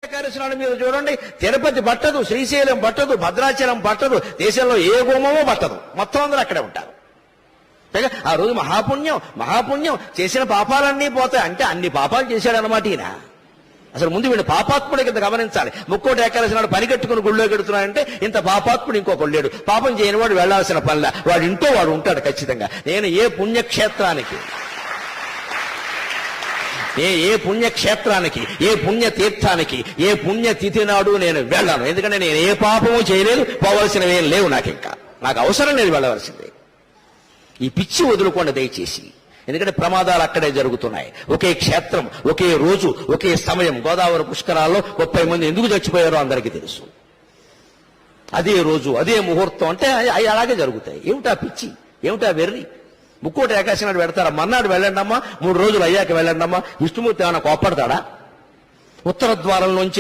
ఏకాదశి మీరు చూడండి, తిరుపతి పట్టదు, శ్రీశైలం పట్టదు, భద్రాచలం పట్టదు, దేశంలో ఏ గుమ్మమో పట్టదు, మొత్తం అందరూ అక్కడే ఉంటారు. ఆ రోజు మహాపుణ్యం చేసిన పాపాలన్నీ పోతాయి. అంటే అన్ని పాపాలు చేశాడు అన్నమాట ఈయన. అసలు ముందు వీడు పాపాత్ముడి కింద గమనించాలి. ముక్కోటి ఏకాదశి నాడు పని కట్టుకుని గుళ్ళో గెడుతున్నాడంటే ఇంత పాపాత్ముడు ఇంకొకడు లేడు. పాపం చేయని వాడు వెళ్లాల్సిన పనిలా, వాడు ఇంటో వాడు ఉంటాడు ఖచ్చితంగా. నేను ఏ పుణ్యక్షేత్రానికి, ఏ పుణ్యక్షేత్రానికి, ఏ పుణ్యతీర్థానికి, ఏ పుణ్యతిథి నాడు నేను వెళ్ళాను. ఎందుకంటే నేను ఏ పాపము చేయలేదు, పోవలసినవేం లేవు. నాకు అవసరం లేదు వెళ్ళవలసిందే. ఈ పిచ్చి వదులుకోండి దయచేసి. ఎందుకంటే ప్రమాదాలు అక్కడే జరుగుతున్నాయి. ఒకే క్షేత్రం, ఒకే రోజు, ఒకే సమయం. గోదావరి పుష్కరాల్లో 30 మంది ఎందుకు చచ్చిపోయారో అందరికీ తెలుసు. అదే రోజు, అదే ముహూర్తం. అంటే అవి అలాగే జరుగుతాయి. ఏమిటా పిచ్చి, ఏమిటా వెర్రి? ముక్కోటి ఏకాదశి నాడు పెడతారా? మర్నాడు వెళ్ళండి అమ్మా, 3 రోజులు అయ్యాక వెళ్ళండి అమ్మా. విష్ణుమూర్తి ఏమైనా కోప్పడతాడా? ఉత్తర ద్వారంలోంచి